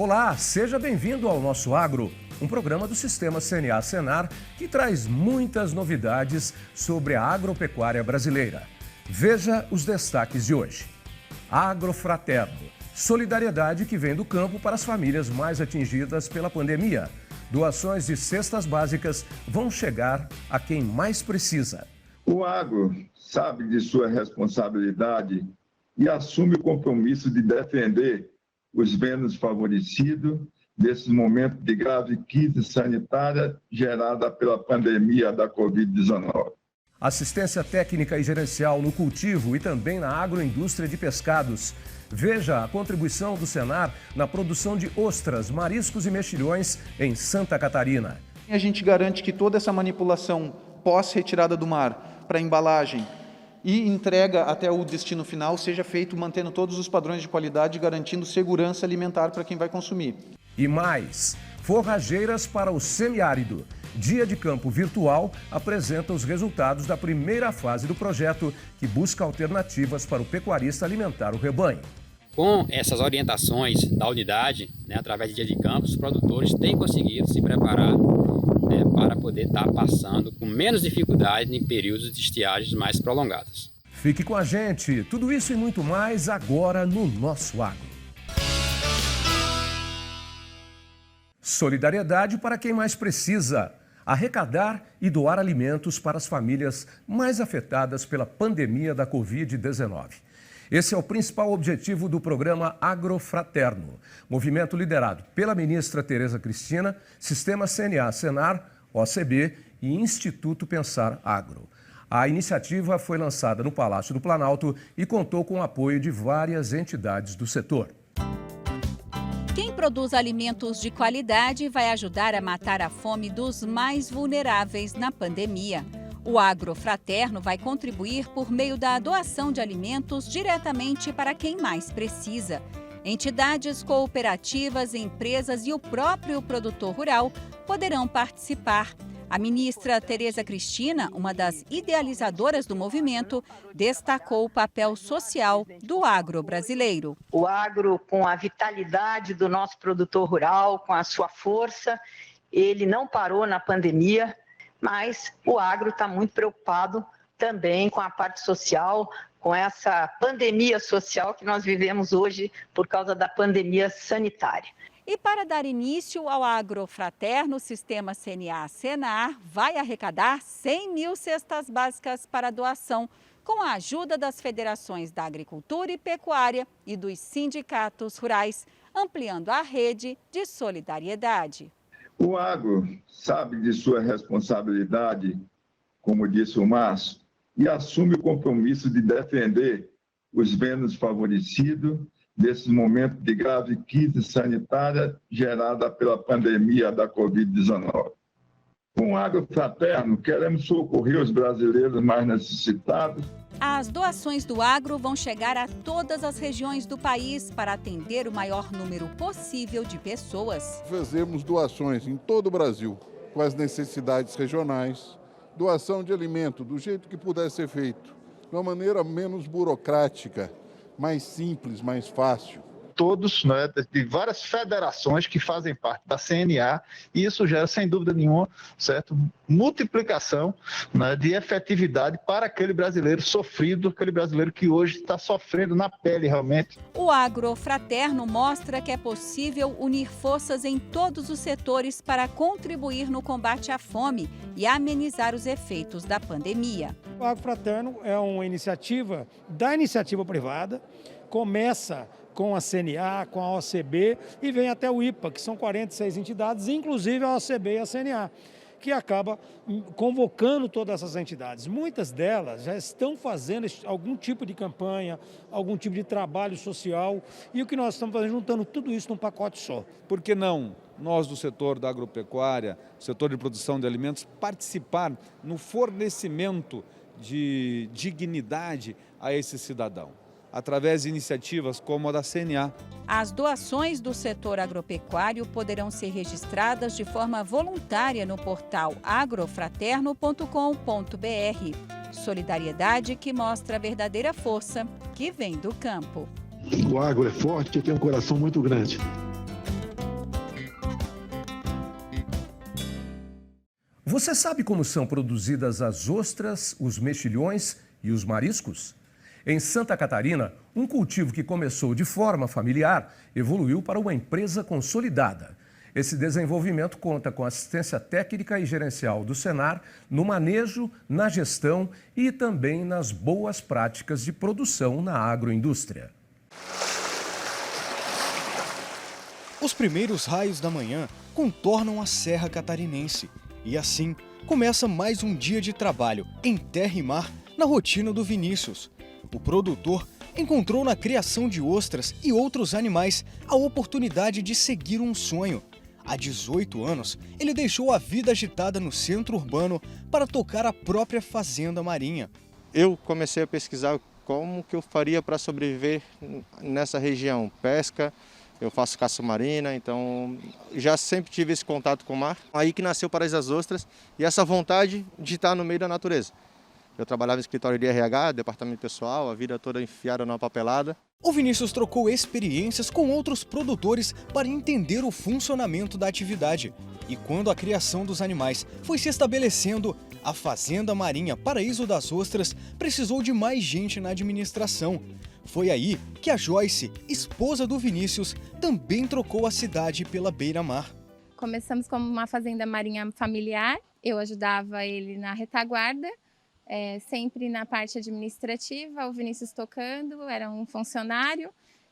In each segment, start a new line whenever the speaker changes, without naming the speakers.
Olá, seja bem-vindo ao Nosso Agro, um programa do Sistema CNA-Senar que traz muitas novidades sobre a agropecuária brasileira. Veja os destaques de hoje. Agrofraterno, solidariedade que vem do campo para as famílias mais atingidas pela pandemia. Doações de cestas básicas vão chegar a quem mais precisa.
O agro sabe de sua responsabilidade e assume o compromisso de defender os menos favorecidos nesse momento de grave crise sanitária gerada pela pandemia da Covid-19.
Assistência técnica e gerencial no cultivo e também na agroindústria de pescados. Veja a contribuição do Senar na produção de ostras, mariscos e mexilhões em Santa Catarina.
A gente garante que toda essa manipulação pós-retirada do mar para embalagem e entrega até o destino final seja feito mantendo todos os padrões de qualidade, garantindo segurança alimentar para quem vai consumir.
E mais, forrageiras para o semiárido. Dia de Campo Virtual apresenta os resultados da primeira fase do projeto que busca alternativas para o pecuarista alimentar o rebanho.
Com essas orientações da unidade, através de Dia de Campo, os produtores têm conseguido se preparar para poder estar passando com menos dificuldade em períodos de estiagens mais prolongados.
Fique com a gente, tudo isso e muito mais agora no Nosso Agro. Solidariedade para quem mais precisa. Arrecadar e doar alimentos para as famílias mais afetadas pela pandemia da Covid-19. Esse é o principal objetivo do programa Agrofraterno, movimento liderado pela ministra Tereza Cristina, Sistema CNA-Senar, OCB e Instituto Pensar Agro. A iniciativa foi lançada no Palácio do Planalto e contou com o apoio de várias entidades do setor.
Quem produz alimentos de qualidade vai ajudar a matar a fome dos mais vulneráveis na pandemia. O Agrofraterno vai contribuir por meio da doação de alimentos diretamente para quem mais precisa. Entidades cooperativas, empresas e o próprio produtor rural poderão participar. A ministra Tereza Cristina, uma das idealizadoras do movimento, destacou o papel social do agro brasileiro.
O agro, com a vitalidade do nosso produtor rural, com a sua força, ele não parou na pandemia, mas o agro está muito preocupado também com a parte social, com essa pandemia social que nós vivemos hoje por causa da pandemia sanitária.
E para dar início ao Agrofraterno, o Sistema CNA-Senar vai arrecadar 100 mil cestas básicas para doação, com a ajuda das federações da agricultura e pecuária e dos sindicatos rurais, ampliando a rede de solidariedade.
O agro sabe de sua responsabilidade, como disse o Márcio, e assume o compromisso de defender os menos favorecidos nesse momento de grave crise sanitária gerada pela pandemia da Covid-19. Com o Agrofraterno, queremos socorrer os brasileiros mais necessitados.
As doações do agro vão chegar a todas as regiões do país para atender o maior número possível de pessoas.
Fazemos doações em todo o Brasil, com as necessidades regionais, doação de alimento do jeito que puder ser feito, de uma maneira menos burocrática, mais simples, mais fácil.
Todos, de várias federações que fazem parte da CNA, e isso gera, sem dúvida nenhuma, certo, multiplicação de efetividade para aquele brasileiro sofrido, aquele brasileiro que hoje está sofrendo na pele realmente.
O Agrofraterno mostra que é possível unir forças em todos os setores para contribuir no combate à fome e amenizar os efeitos da pandemia.
O Agrofraterno é uma iniciativa da iniciativa privada, começa com a CNA, com a OCB e vem até o IPA, que são 46 entidades, inclusive a OCB e a CNA, que acaba convocando todas essas entidades. Muitas delas já estão fazendo algum tipo de campanha, algum tipo de trabalho social, e o que nós estamos fazendo, juntando tudo isso num pacote só.
Por que não nós do setor da agropecuária, setor de produção de alimentos, participar no fornecimento de dignidade a esse cidadão, através de iniciativas como a da CNA.
As doações do setor agropecuário poderão ser registradas de forma voluntária no portal agrofraterno.com.br. Solidariedade que mostra a verdadeira força que vem do campo.
O agro é forte e tem um coração muito grande.
Você sabe como são produzidas as ostras, os mexilhões e os mariscos? Em Santa Catarina, um cultivo que começou de forma familiar evoluiu para uma empresa consolidada. Esse desenvolvimento conta com assistência técnica e gerencial do Senar no manejo, na gestão e também nas boas práticas de produção na agroindústria.
Os primeiros raios da manhã contornam a Serra Catarinense e assim começa mais um dia de trabalho em terra e mar na rotina do Vinícius. O produtor encontrou na criação de ostras e outros animais a oportunidade de seguir um sonho. Há 18 anos, ele deixou a vida agitada no centro urbano para tocar a própria fazenda marinha.
Eu comecei a pesquisar como que eu faria para sobreviver nessa região. Pesca, eu faço caça marina, então já sempre tive esse contato com o mar. Aí que nasceu Paraíso das Ostras e essa vontade de estar no meio da natureza. Eu trabalhava em escritório de RH, departamento pessoal, a vida toda enfiada numa papelada.
O Vinícius trocou experiências com outros produtores para entender o funcionamento da atividade. E quando a criação dos animais foi se estabelecendo, a Fazenda Marinha Paraíso das Ostras precisou de mais gente na administração. Foi aí que a Joyce, esposa do Vinícius, também trocou a cidade pela beira-mar.
Começamos como uma fazenda marinha familiar, eu ajudava ele na retaguarda, sempre na parte administrativa, o Vinícius tocando, era um funcionário.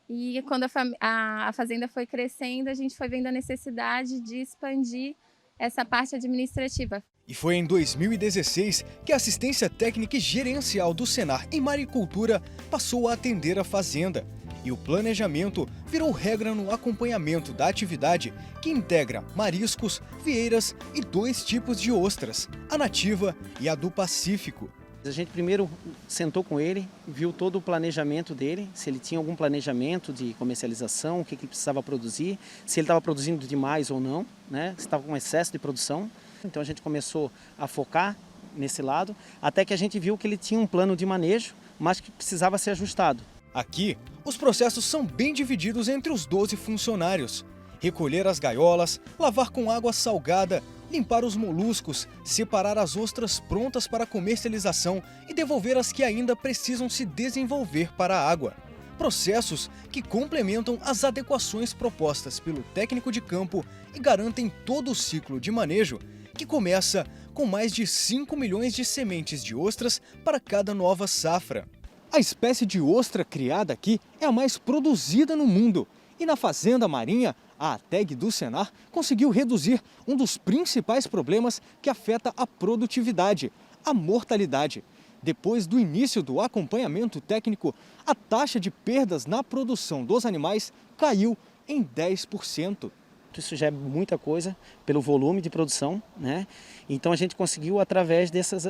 E quando a fazenda foi crescendo, a gente foi vendo a necessidade de expandir essa parte administrativa.
E foi em 2016 que a assistência técnica e gerencial do Senar em maricultura passou a atender a fazenda. E o planejamento virou regra no acompanhamento da atividade, que integra mariscos, vieiras e 2 tipos de ostras, a nativa e a do Pacífico.
A gente primeiro sentou com ele, viu todo o planejamento dele, se ele tinha algum planejamento de comercialização, o que ele precisava produzir, se ele estava produzindo demais ou não, né? Se estava com excesso de produção. Então a gente começou a focar nesse lado, até que a gente viu que ele tinha um plano de manejo, mas que precisava ser ajustado.
Aqui, os processos são bem divididos entre os 12 funcionários. Recolher as gaiolas, lavar com água salgada, limpar os moluscos, separar as ostras prontas para comercialização e devolver as que ainda precisam se desenvolver para a água. Processos que complementam as adequações propostas pelo técnico de campo e garantem todo o ciclo de manejo, que começa com mais de 5 milhões de sementes de ostras para cada nova safra. A espécie de ostra criada aqui é a mais produzida no mundo. E na Fazenda Marinha, a ATEG do Senar conseguiu reduzir um dos principais problemas que afeta a produtividade, a mortalidade. Depois do início do acompanhamento técnico, a taxa de perdas na produção dos animais caiu em 10%.
Isso já é muita coisa pelo volume de produção, né? Então a gente conseguiu através dessas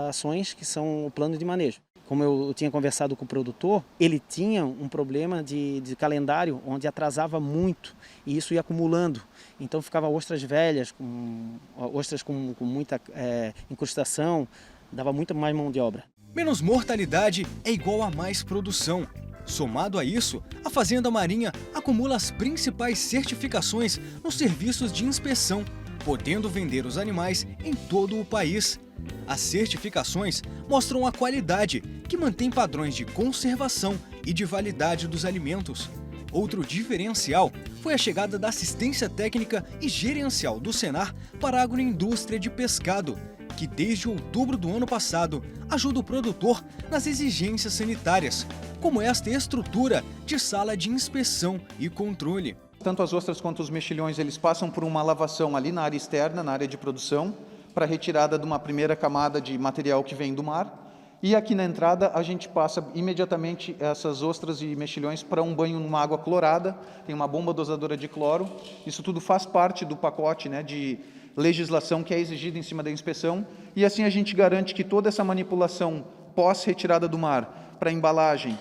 ações que são o plano de manejo. Como eu tinha conversado com o produtor, ele tinha um problema de calendário onde atrasava muito e isso ia acumulando. Então ficava ostras velhas, ostras com muita incrustação, dava muito mais mão de obra.
Menos mortalidade é igual a mais produção. Somado a isso, a Fazenda Marinha acumula as principais certificações nos serviços de inspeção, podendo vender os animais em todo o país. As certificações mostram a qualidade, que mantém padrões de conservação e de validade dos alimentos. Outro diferencial foi a chegada da assistência técnica e gerencial do Senar para a agroindústria de pescado, que desde outubro do ano passado ajuda o produtor nas exigências sanitárias, como esta estrutura de sala de inspeção e controle.
Tanto as ostras quanto os mexilhões, eles passam por uma lavação ali na área externa, na área de produção, para retirada de uma primeira camada de material que vem do mar. E aqui na entrada a gente passa imediatamente essas ostras e mexilhões para um banho numa água clorada, tem uma bomba dosadora de cloro. Isso tudo faz parte do pacote, né, de legislação que é exigida em cima da inspeção. E assim a gente garante que toda essa manipulação pós-retirada do mar para embalagem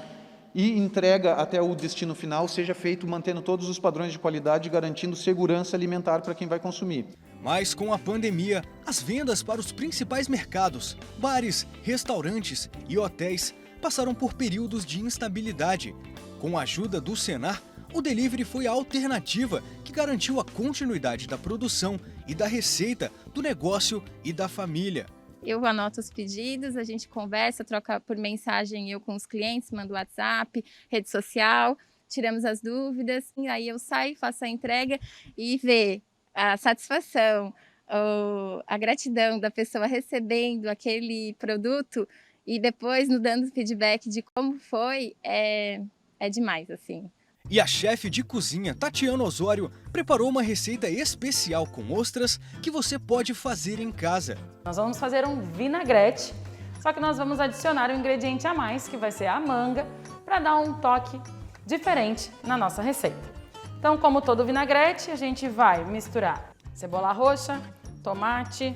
e entrega até o destino final seja feito mantendo todos os padrões de qualidade e garantindo segurança alimentar para quem vai consumir.
Mas com a pandemia, as vendas para os principais mercados, bares, restaurantes e hotéis passaram por períodos de instabilidade. Com a ajuda do Senar, o delivery foi a alternativa que garantiu a continuidade da produção e da receita do negócio e da família.
Eu anoto os pedidos, a gente conversa, troca por mensagem eu com os clientes, mando WhatsApp, rede social, tiramos as dúvidas, e aí eu saio, faço a entrega e ver a satisfação, a gratidão da pessoa recebendo aquele produto e depois nos dando feedback de como foi, é demais, assim.
E a chefe de cozinha, Tatiana Osório, preparou uma receita especial com ostras que você pode fazer em casa.
Nós vamos fazer um vinagrete, só que nós vamos adicionar um ingrediente a mais, que vai ser a manga, para dar um toque diferente na nossa receita. Então, como todo vinagrete, a gente vai misturar cebola roxa, tomate,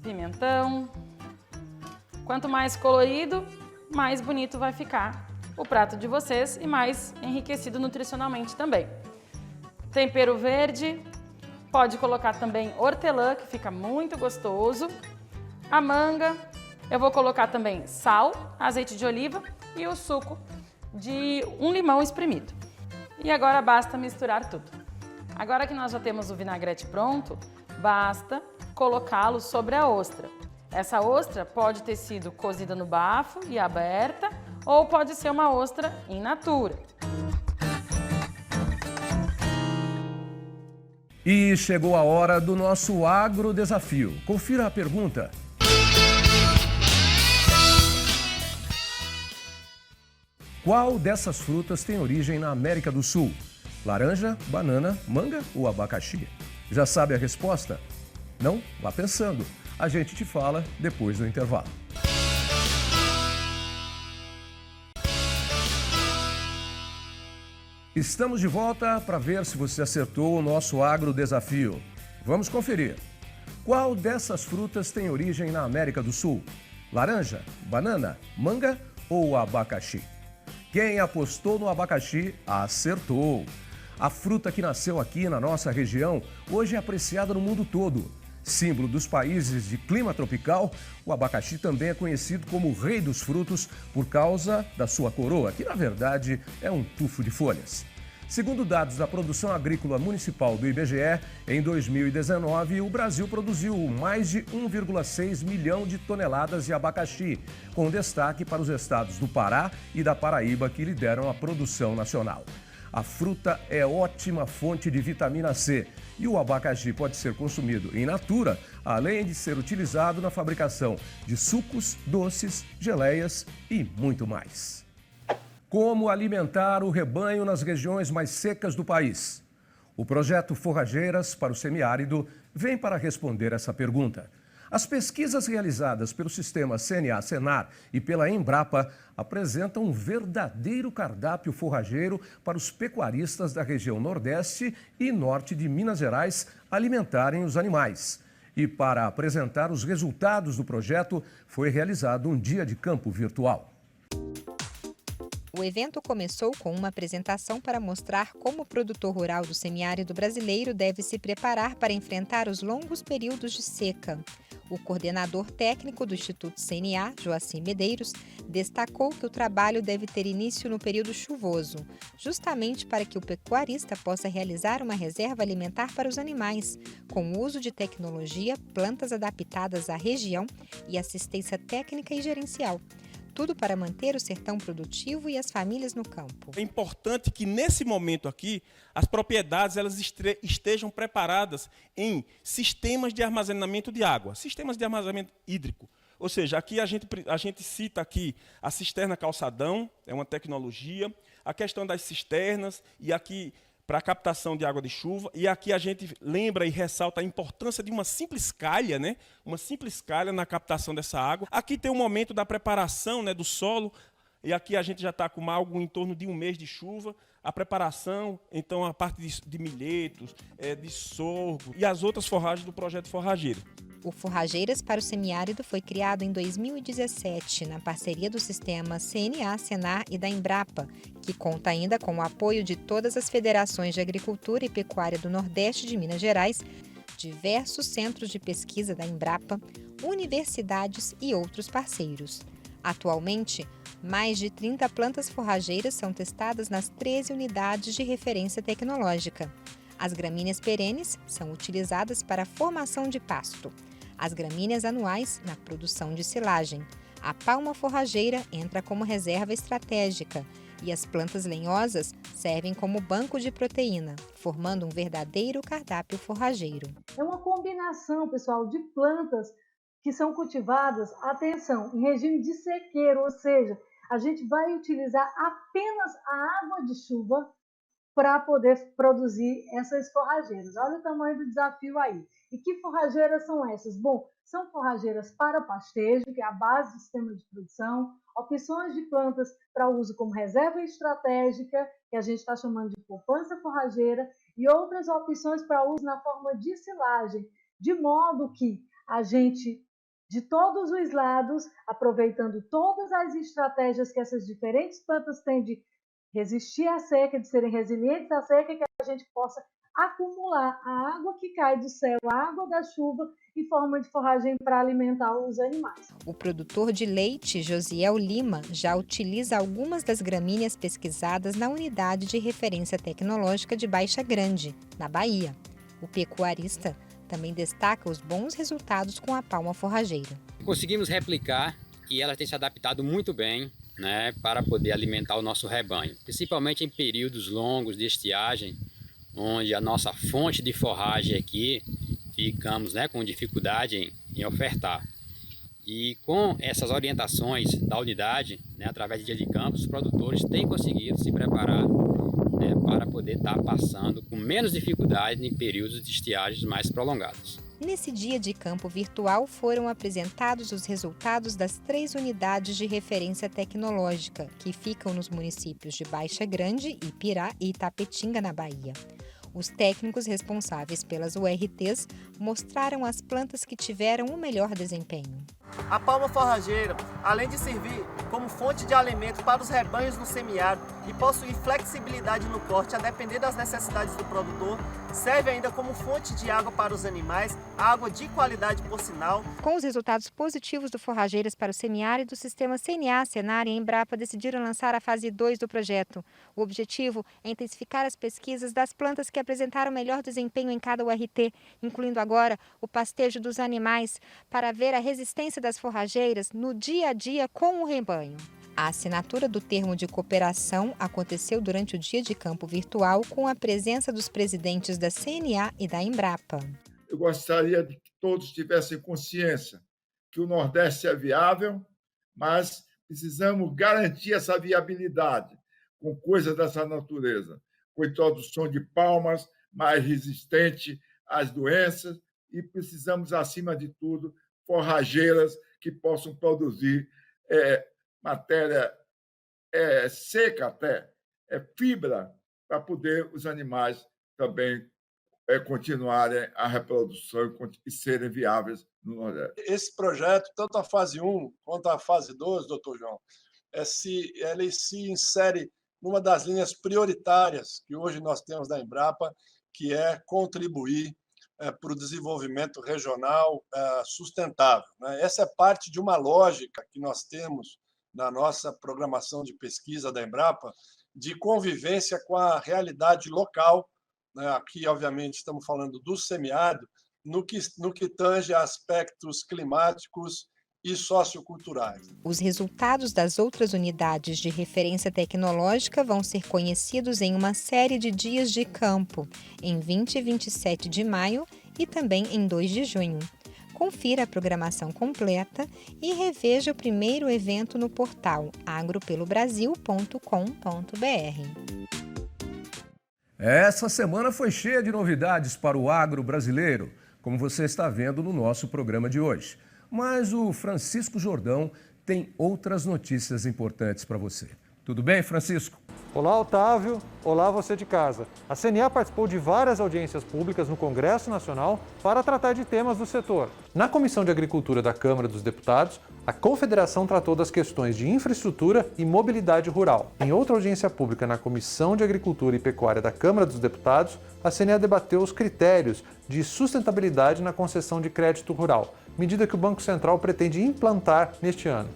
pimentão. Quanto mais colorido, mais bonito vai ficar o prato de vocês e mais enriquecido nutricionalmente também. Tempero verde, pode colocar também hortelã, que fica muito gostoso. A manga, eu vou colocar também sal, azeite de oliva e o suco de um limão espremido. E agora basta misturar tudo. Agora que nós já temos o vinagrete pronto, basta colocá-lo sobre a ostra. Essa ostra pode ter sido cozida no bafo e aberta, ou pode ser uma ostra in natura.
E chegou a hora do nosso agrodesafio. Confira a pergunta. Qual dessas frutas tem origem na América do Sul? Laranja, banana, manga ou abacaxi? Já sabe a resposta? Não? Vá pensando. A gente te fala depois do intervalo. Estamos de volta para ver se você acertou o nosso agrodesafio. Vamos conferir. Qual dessas frutas tem origem na América do Sul? Laranja, banana, manga ou abacaxi? Quem apostou no abacaxi acertou. A fruta que nasceu aqui na nossa região hoje é apreciada no mundo todo. Símbolo dos países de clima tropical, o abacaxi também é conhecido como o rei dos frutos por causa da sua coroa, que na verdade é um tufo de folhas. Segundo dados da Produção Agrícola Municipal do IBGE, em 2019 o Brasil produziu mais de 1,6 milhão de toneladas de abacaxi, com destaque para os estados do Pará e da Paraíba, que lideram a produção nacional. A fruta é ótima fonte de vitamina C e o abacaxi pode ser consumido in natura, além de ser utilizado na fabricação de sucos, doces, geleias e muito mais. Como alimentar o rebanho nas regiões mais secas do país? O projeto Forrageiras para o Semiárido vem para responder essa pergunta. As pesquisas realizadas pelo sistema CNA-Senar e pela Embrapa apresentam um verdadeiro cardápio forrageiro para os pecuaristas da região Nordeste e Norte de Minas Gerais alimentarem os animais. E para apresentar os resultados do projeto, foi realizado um dia de campo virtual.
O evento começou com uma apresentação para mostrar como o produtor rural do semiárido brasileiro deve se preparar para enfrentar os longos períodos de seca. O coordenador técnico do Instituto CNA, Joacim Medeiros, destacou que o trabalho deve ter início no período chuvoso, justamente para que o pecuarista possa realizar uma reserva alimentar para os animais, com o uso de tecnologia, plantas adaptadas à região e assistência técnica e gerencial. Tudo para manter o sertão produtivo e as famílias no campo.
É importante que nesse momento aqui as propriedades elas estejam preparadas em sistemas de armazenamento de água, sistemas de armazenamento hídrico. Ou seja, aqui a gente cita aqui a cisterna calçadão, é uma tecnologia, a questão das cisternas e aqui para a captação de água de chuva, e aqui a gente lembra e ressalta a importância de uma simples calha, né? Uma simples calha na captação dessa água. Aqui tem o momento da preparação, né, do solo, e aqui a gente já está com algo em torno de um mês de chuva. A preparação, então a parte de milhetos, de sorgo e as outras forragens do projeto Forrageiro.
O Forrageiras para o Semiárido foi criado em 2017, na parceria do sistema CNA, Senar e da Embrapa, que conta ainda com o apoio de todas as federações de agricultura e pecuária do Nordeste de Minas Gerais, diversos centros de pesquisa da Embrapa, universidades e outros parceiros. Atualmente, mais de 30 plantas forrageiras são testadas nas 13 unidades de referência tecnológica. As gramíneas perenes são utilizadas para a formação de pasto. As gramíneas anuais, na produção de silagem. A palma forrageira entra como reserva estratégica e as plantas lenhosas servem como banco de proteína, formando um verdadeiro cardápio forrageiro.
É uma combinação, pessoal, de plantas que são cultivadas, atenção, em regime de sequeiro, ou seja, a gente vai utilizar apenas a água de chuva para poder produzir essas forrageiras. Olha o tamanho do desafio aí. E que forrageiras são essas? Bom, são forrageiras para pastejo, que é a base do sistema de produção, opções de plantas para uso como reserva estratégica, que a gente está chamando de poupança forrageira, e outras opções para uso na forma de silagem, de modo que a gente, de todos os lados, aproveitando todas as estratégias que essas diferentes plantas têm de resistir à seca, de serem resilientes à seca, que a gente possa acumular a água que cai do céu, a água da chuva, em forma de forragem para alimentar os animais.
O produtor de leite, Josiel Lima, já utiliza algumas das gramíneas pesquisadas na Unidade de Referência Tecnológica de Baixa Grande, na Bahia. O pecuarista também destaca os bons resultados com a palma forrageira.
Conseguimos replicar e ela tem se adaptado muito bem, né, para poder alimentar o nosso rebanho, principalmente em períodos longos de estiagem, onde a nossa fonte de forragem aqui ficamos, né, com dificuldade em ofertar. E com essas orientações da unidade, né, através de dia de campo, os produtores têm conseguido se preparar, né, para poder estar passando com menos dificuldade em períodos de estiagens mais prolongados.
Nesse dia de campo virtual foram apresentados os resultados das 3 unidades de referência tecnológica, que ficam nos municípios de Baixa Grande, Ipirá e Itapetinga, na Bahia. Os técnicos responsáveis pelas URTs mostraram as plantas que tiveram o melhor desempenho.
A palma forrageira, além de servir como fonte de alimento para os rebanhos no semiárido e possuir flexibilidade no corte a depender das necessidades do produtor, serve ainda como fonte de água para os animais, água de qualidade por sinal.
Com os resultados positivos do Forrageiras para o semiárido, o sistema CNA, Senar e Embrapa decidiram lançar a fase 2 do projeto. O objetivo é intensificar as pesquisas das plantas que apresentaram melhor desempenho em cada URT, incluindo agora o pastejo dos animais, para ver a resistência das forrageiras no dia a dia com o rebanho. A assinatura do termo de cooperação aconteceu durante o dia de campo virtual com a presença dos presidentes da CNA e da Embrapa.
Eu gostaria de que todos tivessem consciência que o Nordeste é viável, mas precisamos garantir essa viabilidade com coisas dessa natureza, com a introdução de palmas mais resistentes às doenças e precisamos, acima de tudo, forrageiras que possam produzir matéria seca até, fibra, para poder os animais também continuarem a reprodução e serem viáveis no Nordeste.
Esse projeto, tanto a fase 1 quanto a fase 2, doutor João, ele se insere numa das linhas prioritárias que hoje nós temos da Embrapa, que é contribuir para o desenvolvimento regional sustentável. Essa é parte de uma lógica que nós temos na nossa programação de pesquisa da Embrapa, de convivência com a realidade local. Aqui, obviamente, estamos falando do semiárido, no que tange a aspectos climáticos e socioculturais.
Os resultados das outras unidades de referência tecnológica vão ser conhecidos em uma série de dias de campo, em 20 e 27 de maio e também em 2 de junho. Confira a programação completa e reveja o primeiro evento no portal agropelobrasil.com.br.
Essa semana foi cheia de novidades para o agro brasileiro, como você está vendo no nosso programa de hoje. Mas o Francisco Jordão tem outras notícias importantes para você. Tudo bem, Francisco?
Olá, Otávio. Olá, você de casa. A CNA participou de várias audiências públicas no Congresso Nacional para tratar de temas do setor. Na Comissão de Agricultura da Câmara dos Deputados, a Confederação tratou das questões de infraestrutura e mobilidade rural. Em outra audiência pública na Comissão de Agricultura e Pecuária da Câmara dos Deputados, a CNA debateu os critérios de sustentabilidade na concessão de crédito rural, medida que o Banco Central pretende implantar neste ano.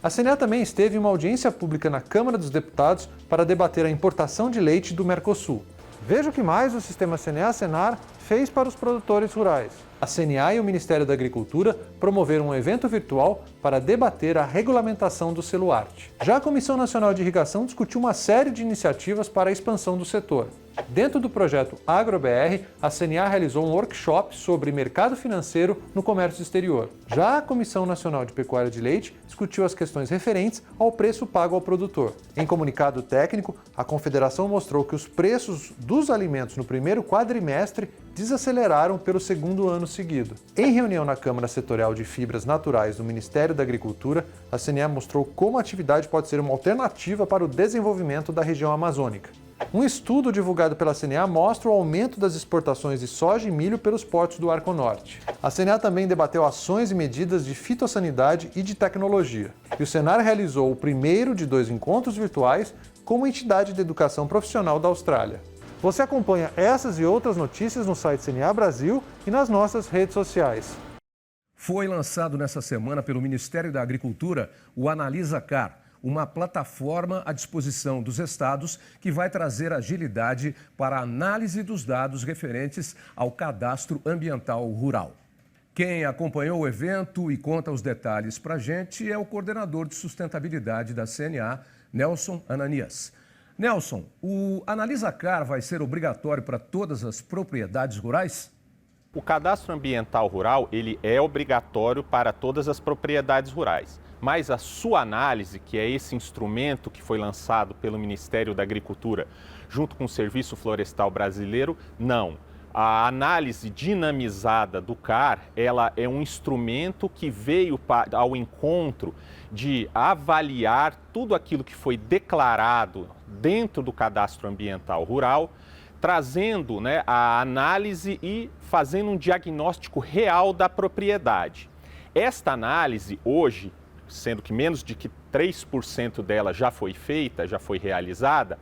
A CNA também esteve em uma audiência pública na Câmara dos Deputados para debater a importação de leite do Mercosul. Veja o que mais o sistema CNA-Senar fez para os produtores rurais. A CNA e o Ministério da Agricultura promoveram um evento virtual para debater a regulamentação do selo arte. Já a Comissão Nacional de Irrigação discutiu uma série de iniciativas para a expansão do setor. Dentro do projeto AgroBR, a CNA realizou um workshop sobre mercado financeiro no comércio exterior. Já a Comissão Nacional de Pecuária de Leite discutiu as questões referentes ao preço pago ao produtor. Em comunicado técnico, a Confederação mostrou que os preços dos alimentos no primeiro quadrimestre desaceleraram pelo segundo ano seguido. Em reunião na Câmara Setorial de Fibras Naturais do Ministério da Agricultura, a CNA mostrou como a atividade pode ser uma alternativa para o desenvolvimento da região amazônica. Um estudo divulgado pela CNA mostra o aumento das exportações de soja e milho pelos portos do Arco Norte. A CNA também debateu ações e medidas de fitossanidade e de tecnologia. E o Senar realizou o primeiro de 2 encontros virtuais com uma entidade de educação profissional da Austrália. Você acompanha essas e outras notícias no site CNA Brasil e nas nossas redes sociais.
Foi lançado nessa semana pelo Ministério da Agricultura o AnalisaCar, uma plataforma à disposição dos estados que vai trazer agilidade para a análise dos dados referentes ao cadastro ambiental rural. Quem acompanhou o evento e conta os detalhes para a gente é o coordenador de sustentabilidade da CNA, Nelson Ananias. Nelson, o AnalisaCar vai ser obrigatório para todas as propriedades rurais?
O cadastro ambiental rural, ele é obrigatório para todas as propriedades rurais. Mas a sua análise, que é esse instrumento que foi lançado pelo Ministério da Agricultura junto com o Serviço Florestal Brasileiro, não. A análise dinamizada do CAR, ela é um instrumento que veio ao encontro de avaliar tudo aquilo que foi declarado dentro do cadastro ambiental rural, trazendo, a análise e fazendo um diagnóstico real da propriedade. Esta análise hoje, sendo que menos de que 3% dela já foi feita, já foi realizada,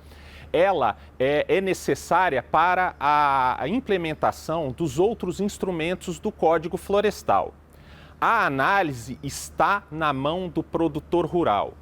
ela é necessária para a implementação dos outros instrumentos do Código Florestal. A análise está na mão do produtor rural.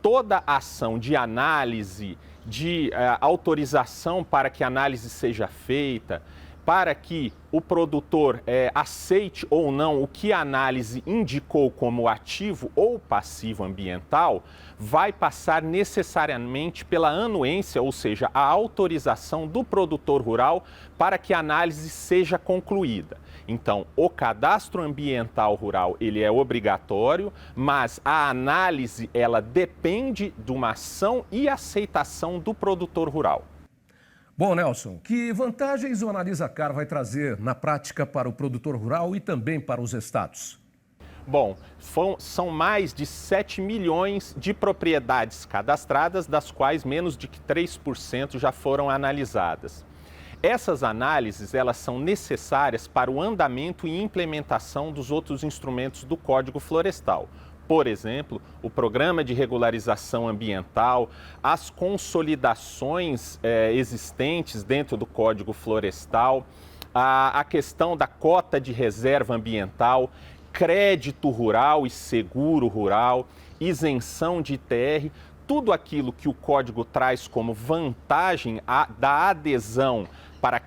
Toda ação de análise, de autorização para que a análise seja feita, para que o produtor aceite ou não o que a análise indicou como ativo ou passivo ambiental, vai passar necessariamente pela anuência, ou seja, a autorização do produtor rural para que a análise seja concluída. Então, o cadastro ambiental rural, ele é obrigatório, mas a análise, ela depende de uma ação e aceitação do produtor rural.
Bom, Nelson, que vantagens o AnalisaCar vai trazer na prática para o produtor rural e também para os estados?
Bom, são mais de 7 milhões de propriedades cadastradas, das quais menos de 3% já foram analisadas. Essas análises, elas são necessárias para o andamento e implementação dos outros instrumentos do Código Florestal. Por exemplo, o Programa de Regularização Ambiental, as consolidações existentes dentro do Código Florestal, a questão da cota de reserva ambiental, crédito rural e seguro rural, isenção de ITR, tudo aquilo que o Código traz como vantagem da adesão para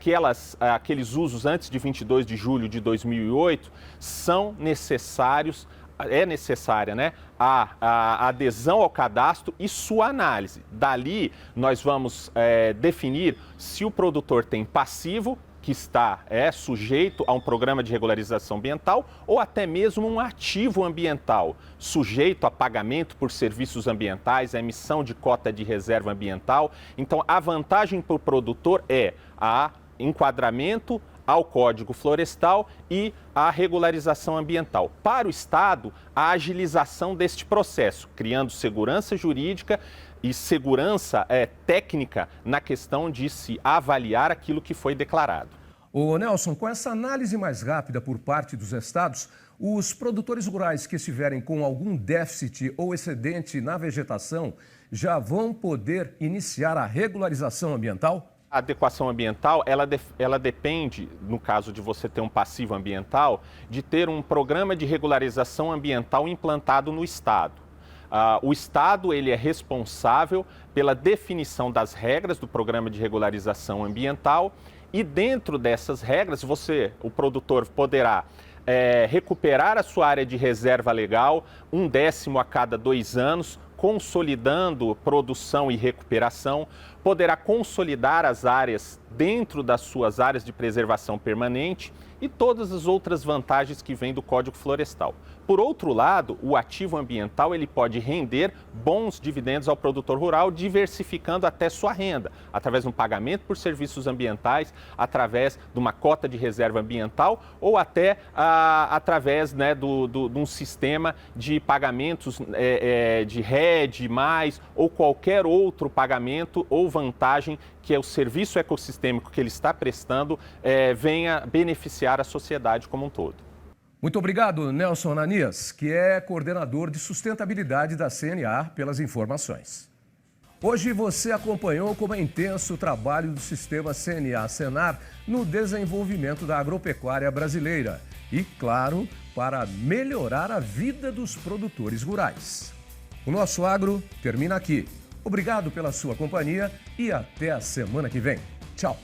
aqueles usos antes de 22 de julho de 2008 são necessários. É necessária, a adesão ao cadastro e sua análise. Dali, nós vamos definir se o produtor tem passivo, que está sujeito a um programa de regularização ambiental, ou até mesmo um ativo ambiental, sujeito a pagamento por serviços ambientais, a emissão de cota de reserva ambiental. Então, a vantagem para o produtor é a enquadramento ao Código Florestal e à regularização ambiental. Para o Estado, a agilização deste processo, criando segurança jurídica e segurança técnica na questão de se avaliar aquilo que foi declarado.
Ô Nelson, com essa análise mais rápida por parte dos estados, os produtores rurais que estiverem com algum déficit ou excedente na vegetação já vão poder iniciar a regularização ambiental?
A adequação ambiental, ela depende, no caso de você ter um passivo ambiental, de ter um programa de regularização ambiental implantado no Estado. O Estado ele é responsável pela definição das regras do Programa de Regularização Ambiental e dentro dessas regras o produtor poderá recuperar a sua área de reserva legal 1/10 a cada 2 anos, consolidando produção e recuperação, poderá consolidar as áreas dentro das suas áreas de preservação permanente e todas as outras vantagens que vêm do Código Florestal. Por outro lado, o ativo ambiental ele pode render bons dividendos ao produtor rural, diversificando até sua renda, através de um pagamento por serviços ambientais, através de uma cota de reserva ambiental ou até através de um sistema de pagamentos de RED+, ou qualquer outro pagamento ou vantagem que é o serviço ecossistêmico que ele está prestando venha beneficiar a sociedade como um todo.
Muito obrigado, Nelson Ananias, que é coordenador de sustentabilidade da CNA, pelas informações. Hoje você acompanhou como é intenso o trabalho do sistema CNA-Senar no desenvolvimento da agropecuária brasileira e, claro, para melhorar a vida dos produtores rurais. O Nosso Agro termina aqui. Obrigado pela sua companhia e até a semana que vem. Tchau!